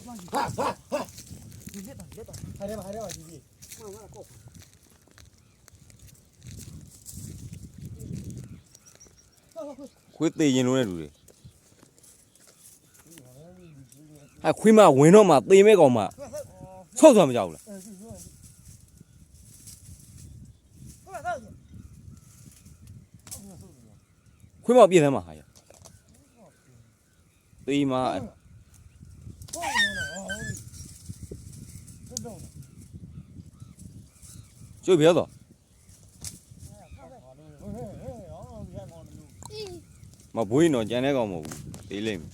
ခွေးသေးရင်လုံးနဲ့လူတွေခွေးမဝင်တော့မှသေမဲ့ကောင်မှဆော့သွားမကြောက်ဘူးလားခွေးမပြည့်သမ်းမှာဟာရသေမကျွေးပြတော့မဘွေးတော့ကြံတဲ့ကောင်မဟုတ်ဘူးသေးလိမ့်မယ်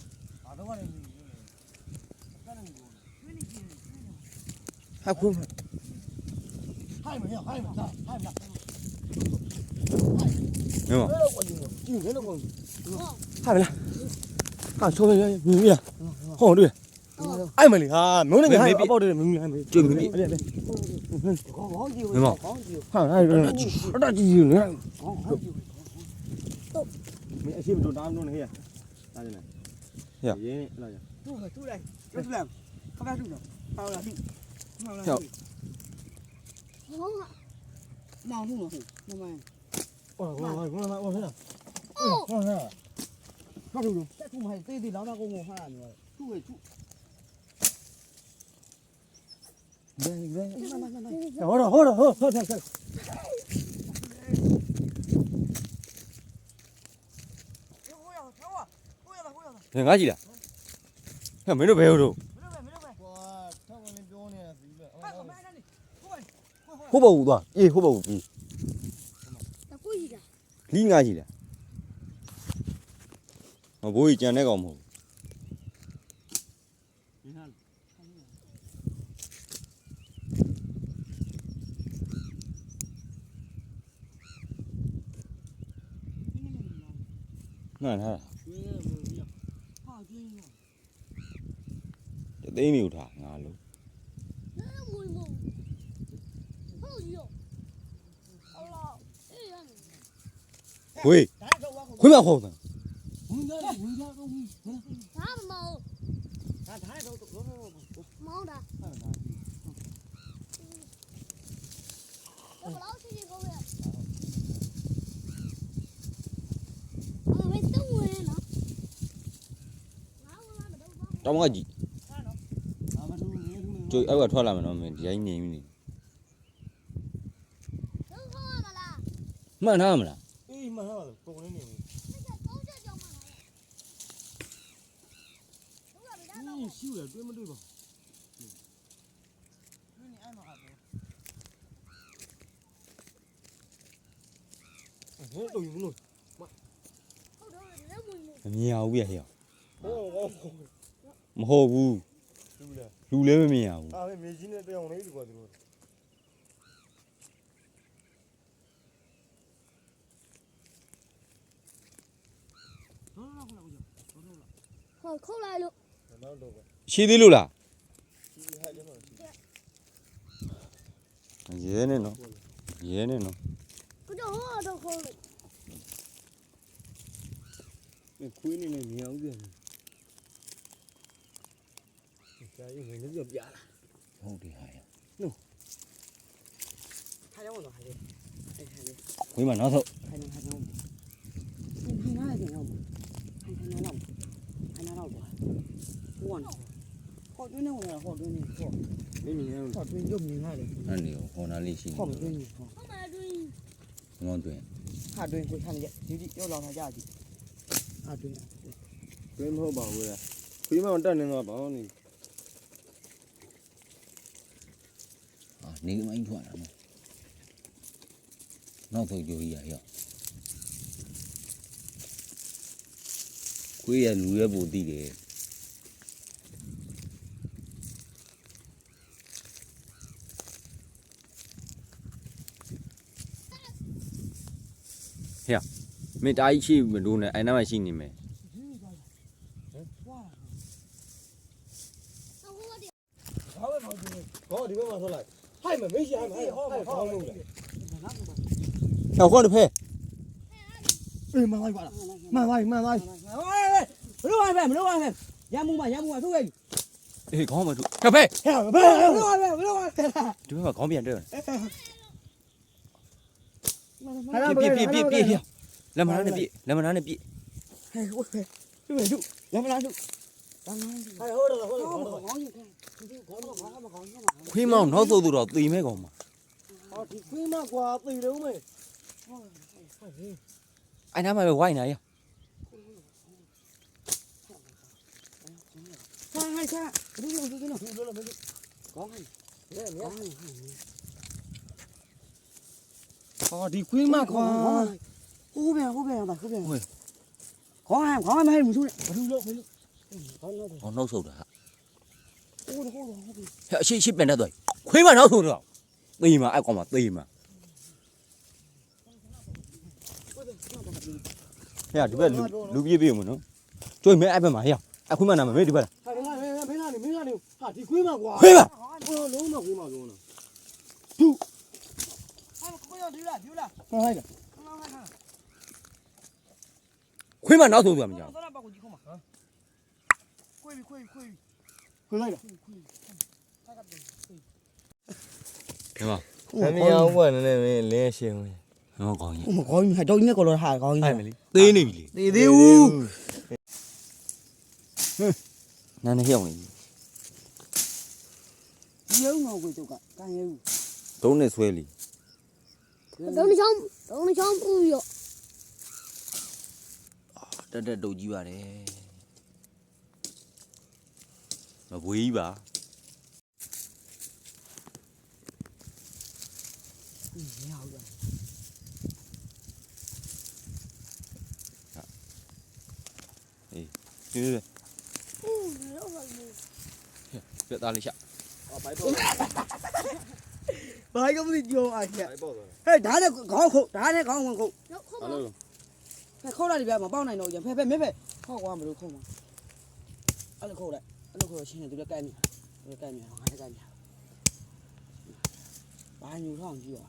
ဟာခွေးမ嗨没有，嗨没有，嗨没有。没有。嗨没了。啊，说明明明，好对。哎没哩啊，没那个还抱着明明还没。就明明。没有。看哎，大鸡呢？没先不打弄那些，打进来。呀。耶，那就。出来，出来，他不要出来，他要进。跳。nào không mà làm mày ôi thế nào không được sẽ không hay tê thì nó ra cô ngồi hoa rồi chú về chú đây hốt rồi ngã gì à mấy đứa béo rồi hốt bầu rồi ê hốt bầu gì lý nga gì đấy mà bố cha này còn một này hả đấy nhiều thả ngà luôn Ui, khối mà khổ rồi. Trong cái gì? Chơi áo thoa làm nó mình giấy nhím này. Mà nào mà là? mà nó cùng cái này siêu là tôi mới đưa vào nhiều vậy hiểu mà hồ vu lu lấy mấy nhiều mấy chín đây ông lấy được rồi khâu lại luôn xí đi luôn là dễ này nó cái đó đâu khâu lại cái khuy này nhiều gì cái người nó dập dạ không thì hay no hay đâu rồi hay khuy mà nó thôi hay nó thì không hay nó đâu rồi họ tuyến nào là họ tuyến họ bên họ tuyến giúp mình hay đấy anh hiểu họ là lý sinh họ tuyến ngon tuyến hạ tuyến của thằng vậy đi yêu lòng ra gì hạ tuyến họ bảo rồi quý mà còn nên mà bảo này nếu mà anh thoại này nó thôi rồi hiểu quý là lúa bù tì để hiểu mình ai chi mình đu này ai nói ai chi nhỉ mày có thì mới mà thôi lại hay mà mấy gì hay mà họ phải không luôn nào con được phê mà vai gọi là mà vai lúc ai về ra mua mà thuốc gì အေးခေါင်းမတို့ကပဲ ဟဲ့ဘယ်လိုလဲ ဒီဘက်မှာခေါင်းပြန်တက် ဟဲ့ ပြေလက်မနာနဲ့ပြေလက်မနာနဲ့ပြေ ဟဲ့ဟုတ်ကဲ့သူ့လူလမ်းမလားသူလမ်းမလားဟဲ့ဟုတ်တယ်ဟုတ်တယ်ခေါင်းကြီးခေါင်းတော့ခေါင်းမခေါင်း ခွေးမောင်နောက်ဆိုသူတော့သေမဲကောင်မှာ ဟောဒီခွေးမကွာသေတော့မယ် အဲ့နားမှာပဲဝိုင်းနေရ ဆိုင်ဟိုက်စားဘူးလို့ခေါင်းဟဲ့ဟဲ့ အော်ဒီခွေးမကွာ ဟုတ်ပြန်ပါခေါင်းမဟဲ့မထူးနဲ့မထူးလို့မလို့ခေါင်းတော့ ဟောနောက်ဆုတ်တာ ဟုတ် ဟဲ့အရှိပြန်တက်သွားခွေးမနောက်ဆိုတော့သေမှာအဲ့ကောင်မှာသေမှာဟဲ့ဒီဘက်လူပြေးပြေးမနော်ကျွိမဲအဲ့ဘက်မှာဟဲ့အခွေးမနာမမေးဒီဘက် ဟာမင်းလာနေဟာဒီခွေးမကွာ ခွေးမ လုံးမခွေးမလုံးနော်သူဟာကိုရောက်ဒီလားဒီလားဟဲ့ ခွေးမနောက်ဆိုသူကမကြောက် သွားပါကိုကြီးခေါမခွေးလိုက်တာ ဒီမှာ မမြောက်ဘွားနည်းနည်းမင်းလင်းရှင်းဝင် ဟောကောင်းကြီး ခေါင်းကြီးတော့ညက်ကောလို့ဟာခေါင်းကြီး အဲ့မလေး သေးနေပြီလေ သေးသေးဦး နားနဲ့ဟျောင်းနေ ရုံတော့ကိုကျုပ်ကကန်ရုံ ဒုံးနဲ့ဆွဲလီ 等你抢，等你抢不要。 တက်တုတ်ကြီးပါတယ်မဘွေးကြီးပါ ညောက်ရ ဒီလိုပြတ်သားလေးရှာ ဘာကမလို့ကြောအားချက်ဟဲ့ဒါနဲ့ခေါင်းခုတ်ဒါနဲ့ခေါင်းဝင်ခုတ် 要靠 အားလုံး ဖဲခုတ်လိုက်ပြီမပေါက်နိုင်တော့ကြဖဲမင်းဖဲဟောကွာမလို့ခုတ်မှာအဲ့လိုခုတ်လိုက်အဲ့လိုခုတ်ရှင်းတယ်သူလည်းကိုက်မြာငါလည်းကိုက်မြာဘာညူထောင်ကြည့်ရ